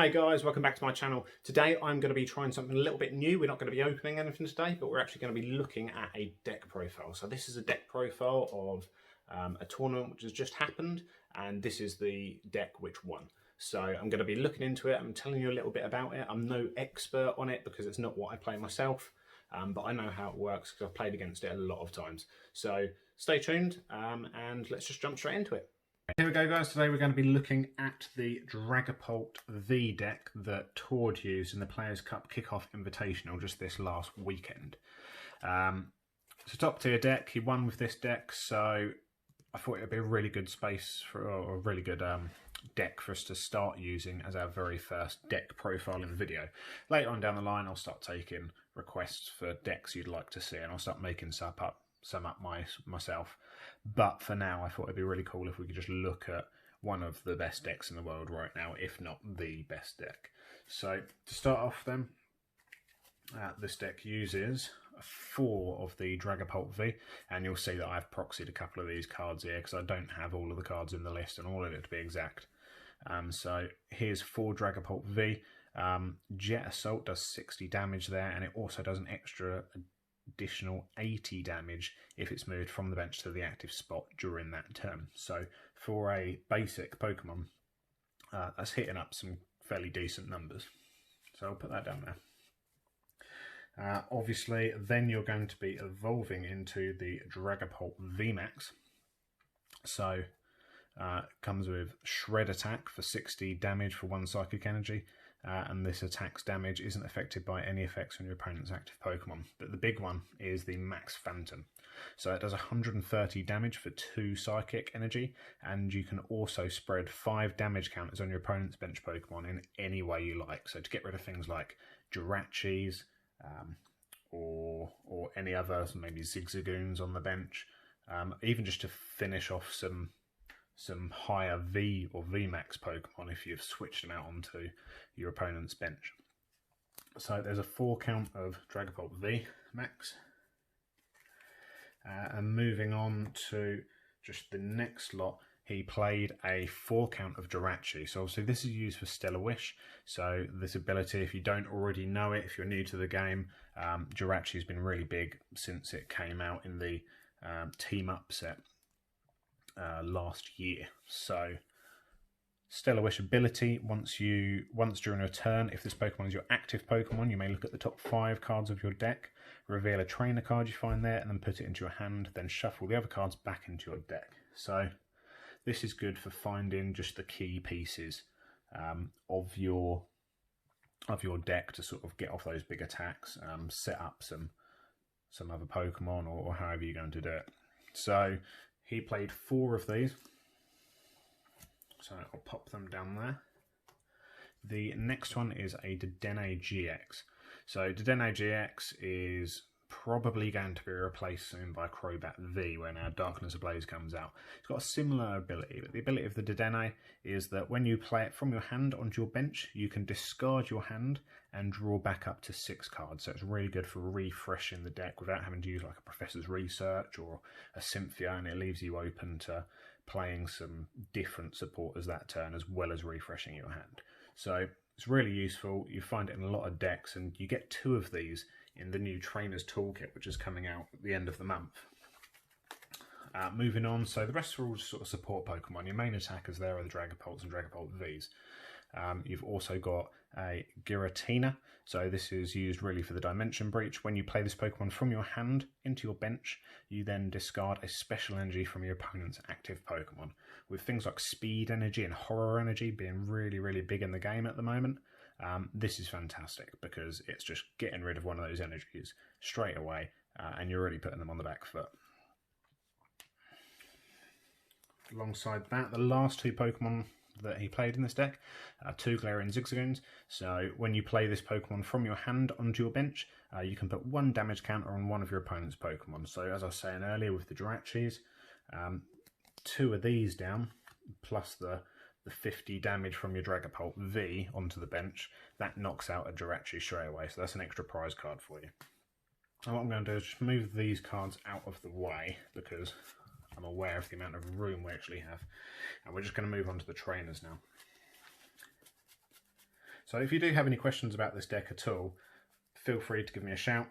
Hi guys, welcome back to my channel. Today I'm going to be trying something a little bit new. We're not going to be opening anything today, but we're actually going to be looking at a deck profile. So this is a deck profile of a tournament which has just happened, and this is the deck which won. So I'm going to be looking into it. I'm telling you a little bit about it. I'm no expert on it because it's not what I play myself, but I know how it works because I've played against it a lot of times. So stay tuned and let's just jump straight into it. Here we go guys, today we're going to be looking at the Dragapult V deck that Tord used in the Players' Cup Kickoff Invitational just this last weekend. It's a top tier deck, he won with this deck, so I thought it would be a really good space for, or a really good deck for us to start using as our very first deck profile in the video. Later on down the line I'll start taking requests for decks you'd like to see and I'll start making some up myself. But for now, I thought it'd be really cool if we could just look at one of the best decks in the world right now, if not the best deck. So to start off then, this deck uses 4 of the Dragapult V, and you'll see that I've proxied a couple of these cards here because I don't have all of the cards in the list and all of it to be exact. So here's 4 Dragapult V. Jet Assault does 60 damage there, and it also does an additional 80 damage if it's moved from the bench to the active spot during that turn. So for a basic Pokemon, that's hitting up some fairly decent numbers. So I'll put that down there. Obviously, then you're going to be evolving into the Dragapult VMAX. So it comes with Shred Attack for 60 damage for 1 Psychic Energy. And this attack's damage isn't affected by any effects on your opponent's active Pokemon. But the big one is the Max Phantom. So it does 130 damage for 2 Psychic Energy, and you can also spread 5 damage counters on your opponent's bench Pokemon in any way you like. So to get rid of things like Jirachis, or any others, maybe Zigzagoons on the bench, even just to finish off some higher V or VMAX Pokemon if you've switched them out onto your opponent's bench. So there's a 4 count of Dragapult VMAX. And moving on to just the next lot, he played a 4 count of Jirachi. So obviously this is used for Stellar Wish. So this ability, if you don't already know it, if you're new to the game, Jirachi has been really big since it came out in the Team Up set last year. So Stellar Wish ability, once during a turn, if this Pokemon is your active Pokemon, you may look at the top 5 cards of your deck, reveal a trainer card you find there, and then put it into your hand, then shuffle the other cards back into your deck. So this is good for finding just the key pieces of your deck to sort of get off those big attacks, set up some other Pokemon or however you're going to do it. So he played 4 of these. So I'll pop them down there. The next one is a Dedenne-GX. So Dedenne-GX is probably going to be replaced soon by Crobat V when our Darkness Ablaze comes out. It's got a similar ability, but the ability of the Dedenne is that when you play it from your hand onto your bench, you can discard your hand and draw back up to 6 cards. So it's really good for refreshing the deck without having to use like a Professor's Research or a Cynthia, and it leaves you open to playing some different supporters that turn as well as refreshing your hand. So it's really useful. You find it in a lot of decks, and you get 2 of these in the new Trainer's Toolkit, which is coming out at the end of the month. Moving on, so the rest are all just sort of support Pokemon. Your main attackers there are the Dragapults and Dragapult Vs. You've also got a Giratina, so this is used really for the Dimension Breach. When you play this Pokemon from your hand into your bench, you then discard a special energy from your opponent's active Pokemon. With things like Speed Energy and Horror Energy being really, really big in the game at the moment, this is fantastic because it's just getting rid of one of those energies straight away, and you're really putting them on the back foot. Alongside that, the last 2 Pokemon that he played in this deck are 2 Galarian Zigzagoons. So when you play this Pokemon from your hand onto your bench, you can put 1 damage counter on one of your opponent's Pokemon. So as I was saying earlier with the Jirachis, 2 of these down, plus the 50 damage from your Dragapult V onto the bench, that knocks out a Jirachi straight away. So that's an extra prize card for you. And what I'm going to do is just move these cards out of the way because I'm aware of the amount of room we actually have. And we're just going to move on to the trainers now. So if you do have any questions about this deck at all, feel free to give me a shout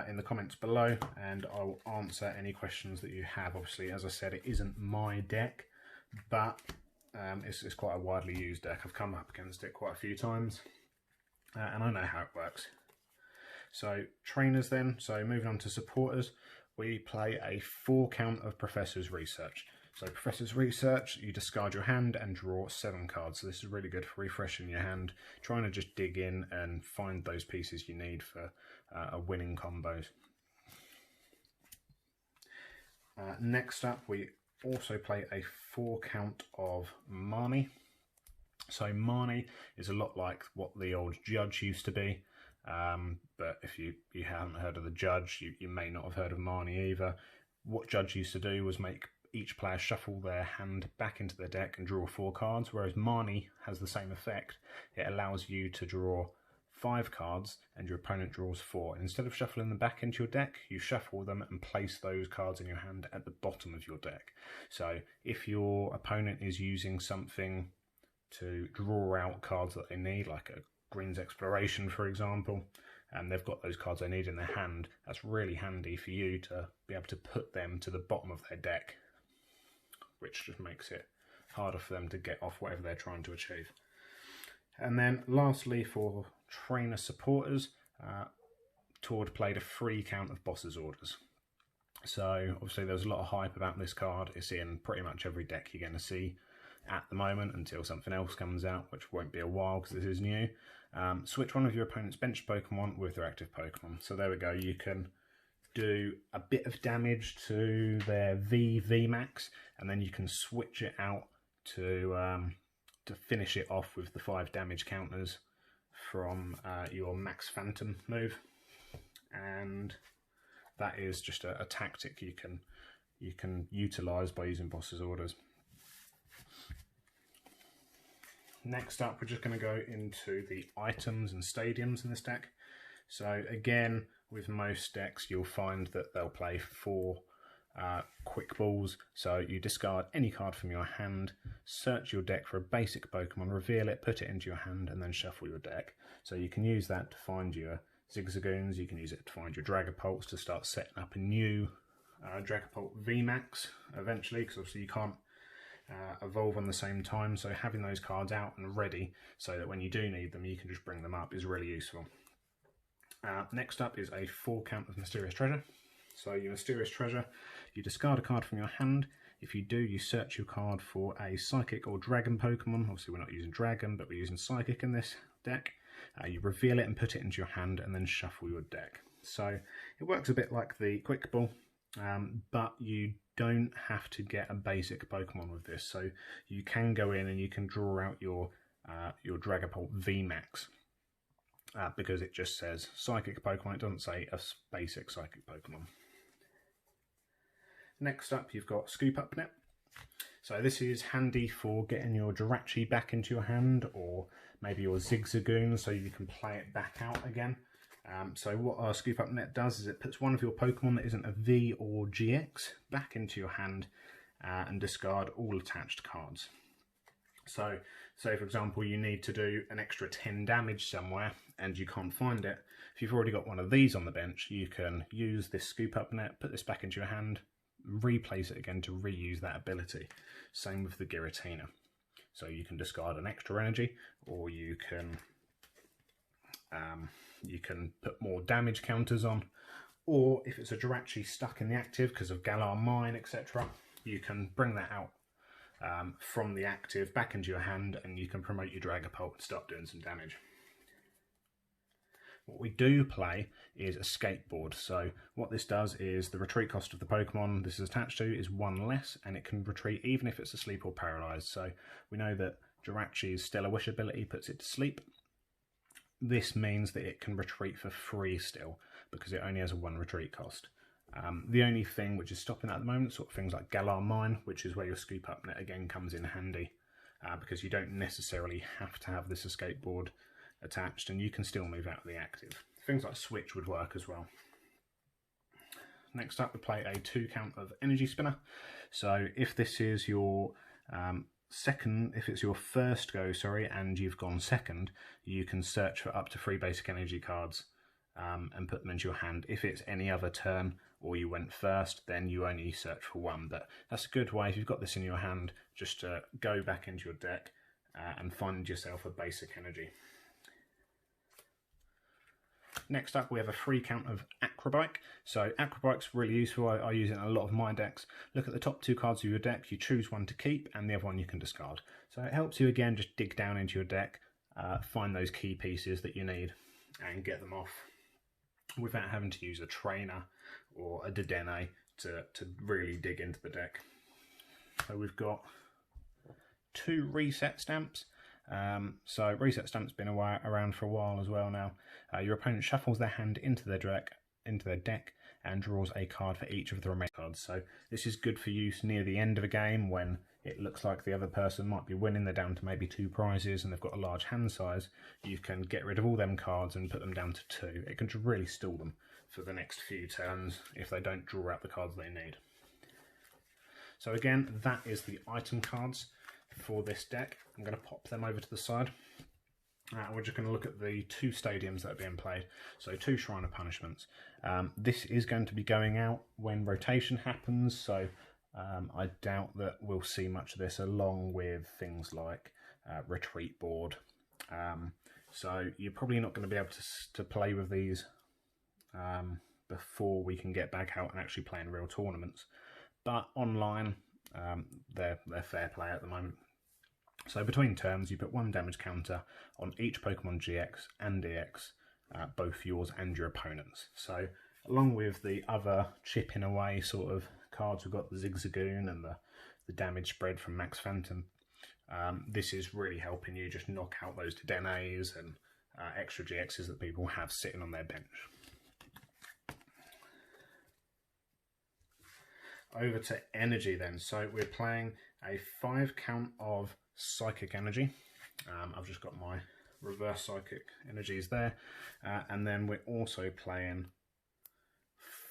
in the comments below, and I will answer any questions that you have. Obviously, as I said, it isn't my deck, but it's quite a widely used deck. I've come up against it quite a few times, and I know how it works. So trainers then, so moving on to supporters, we play a 4 count of Professor's Research. So Professor's Research, you discard your hand and draw 7 cards. So this is really good for refreshing your hand, trying to just dig in and find those pieces you need for winning combos. Next up, we also play a 4 count of Marnie. So Marnie is a lot like what the old Judge used to be, but if you haven't heard of the Judge, you may not have heard of Marnie either. What Judge used to do was make each player shuffle their hand back into their deck and draw 4 cards, whereas Marnie has the same effect. It allows you to draw 5 cards and your opponent draws 4. And instead of shuffling them back into your deck, you shuffle them and place those cards in your hand at the bottom of your deck. So if your opponent is using something to draw out cards that they need, like a Green's Exploration, for example, and they've got those cards they need in their hand, that's really handy for you to be able to put them to the bottom of their deck, which just makes it harder for them to get off whatever they're trying to achieve. And then lastly, for trainer supporters, Tord played a 3 count of Boss's Orders. So obviously there's a lot of hype about this card. It's in pretty much every deck you're going to see at the moment until something else comes out, which won't be a while because this is new. Switch one of your opponent's bench Pokemon with their active Pokemon. So there we go, you can do a bit of damage to their VMAX, and then you can switch it out to finish it off with the 5 damage counters from your Max Phantom move. And that is just a tactic you can utilise by using Boss's Orders. Next up, we're just going to go into the items and stadiums in this deck. So again, with most decks, you'll find that they'll play 4 quick balls. So you discard any card from your hand, search your deck for a basic Pokemon, reveal it, put it into your hand, and then shuffle your deck. So you can use that to find your Zigzagoons, you can use it to find your Dragapults to start setting up a new Dragapult VMAX eventually, because obviously you can't evolve on the same time. So having those cards out and ready so that when you do need them, you can just bring them up is really useful. Next up is a 4 count of Mysterious Treasure. So your Mysterious Treasure, you discard a card from your hand. If you do, you search your card for a Psychic or Dragon Pokemon. Obviously we're not using Dragon, but we're using Psychic in this deck. You reveal it and put it into your hand and then shuffle your deck. So it works a bit like the Quick Ball, but you don't have to get a basic Pokemon with this. So you can go in and you can draw out your Dragapult VMAX. Because it just says Psychic Pokemon, it doesn't say a basic Psychic Pokemon. Next up, you've got Scoop Up Net. So this is handy for getting your Jirachi back into your hand, or maybe your Zigzagoon, so you can play it back out again. So what our Scoop Up Net does is it puts one of your Pokemon that isn't a V or GX back into your hand and discard all attached cards. So say for example you need to do an extra 10 damage somewhere and you can't find it. If you've already got one of these on the bench, you can use this Scoop Up Net, put this back into your hand, replace it again to reuse that ability. Same with the Giratina. So you can discard an extra energy, or you can put more damage counters on, or if it's a Jirachi stuck in the active because of Galar Mine, etc., you can bring that out from the active back into your hand, and you can promote your Dragapult and start doing some damage. What we do play is Escape Board. So what this does is the retreat cost of the Pokemon this is attached to is 1 less, and it can retreat even if it's asleep or paralysed. So we know that Jirachi's Stellar Wish ability puts it to sleep. This means that it can retreat for free still, because it only has a 1 retreat cost. The only thing which is stopping that at the moment, sort of things like Galar Mine, which is where your Scoop Up Net again comes in handy, because you don't necessarily have to have this Escape Board attached, and you can still move out of the active. Things like Switch would work as well. Next up, we play a 2 count of Energy Spinner. So if this is your second, if it's your first go, and you've gone second, you can search for up to 3 basic energy cards and put them into your hand. If it's any other turn or you went first, then you only search for 1. But that's a good way, if you've got this in your hand, just to go back into your deck and find yourself a basic energy. Next up, we have a free count of Accra Bike. So Accra Bike's really useful. I use it in a lot of my decks. Look at the top 2 cards of your deck. You choose one to keep and the other one you can discard. So it helps you, again, just dig down into your deck, find those key pieces that you need and get them off without having to use a trainer or a Dedenne to really dig into the deck. So we've got 2 reset stamps. So reset stamps been around for a while as well now. Your opponent shuffles their hand into their deck and draws a card for each of the remaining cards. So this is good for use near the end of a game when it looks like the other person might be winning. They're down to maybe 2 prizes and they've got a large hand size. You can get rid of all them cards and put them down to 2. It can really stall them for the next few turns if they don't draw out the cards they need. So again, that is the item cards for this deck. I'm going to pop them over to the side. We're just going to look at the 2 stadiums that are being played. So 2 Shrine of Punishments. This is going to be going out when rotation happens, so I doubt that we'll see much of this, along with things like Retreat Board. So you're probably not going to be able to play with these before we can get back out and actually play in real tournaments. But online, they're fair play at the moment. So between turns, you put 1 damage counter on each Pokemon GX and DX, both yours and your opponent's. So along with the other chipping away sort of cards, we've got the Zigzagoon and the damage spread from Max Phantom. This is really helping you just knock out those Dedennes and extra GXs that people have sitting on their bench. Over to energy then. So we're playing a 5 count of Psychic Energy. I've just got my reverse Psychic Energies there. And then we're also playing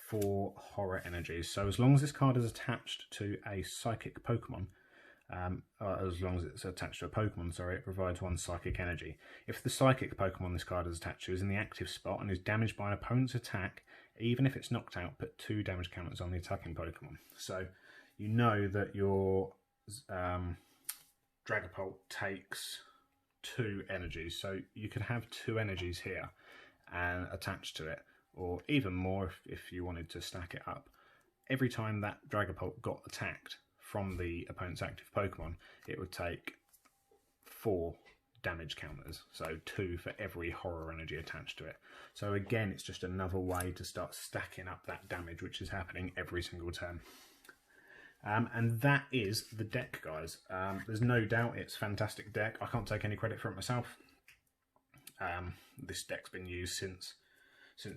4 Horror Energies. So as long as this card is attached to a Psychic Pokemon, as long as it's attached to a Pokemon, it provides 1 Psychic Energy. If the Psychic Pokemon this card is attached to is in the active spot and is damaged by an opponent's attack, even if it's knocked out, put 2 damage counters on the attacking Pokemon. So you know that your Dragapult takes 2 energies, so you could have 2 energies here and attached to it, or even more if you wanted to stack it up. Every time that Dragapult got attacked from the opponent's active Pokemon, it would take 4 damage counters, so 2 for every horror energy attached to it. So again, it's just another way to start stacking up that damage, which is happening every single turn. And that is the deck, guys. There's no doubt it's a fantastic deck. I can't take any credit for it myself. This deck's been used since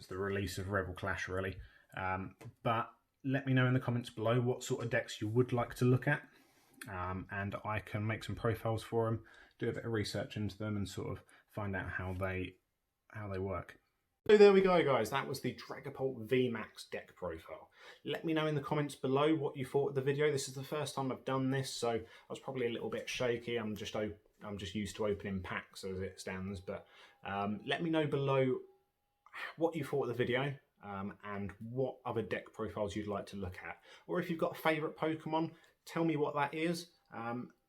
the release of Rebel Clash, really. But let me know in the comments below what sort of decks you would like to look at, and I can make some profiles for them, do a bit of research into them, and sort of find out how they work. So there we go, guys. That was the Dragapult VMAX deck profile. Let me know in the comments below what you thought of the video. This is the first time I've done this, so I was probably a little bit shaky. I'm just used to opening packs as it stands. But let me know below what you thought of the video and what other deck profiles you'd like to look at. Or if you've got a favourite Pokemon, tell me what that is.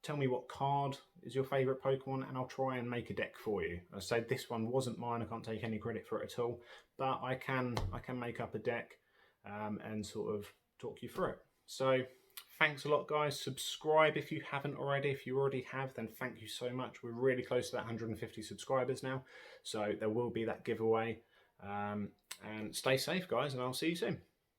Tell me what card is your favourite Pokemon, and I'll try and make a deck for you. I said this one wasn't mine. I can't take any credit for it at all, but I can make up a deck and sort of talk you through it. So thanks a lot, guys. Subscribe if you haven't already. If you already have, then thank you so much. We're really close to that 150 subscribers now, so there will be that giveaway. And stay safe, guys, and I'll see you soon.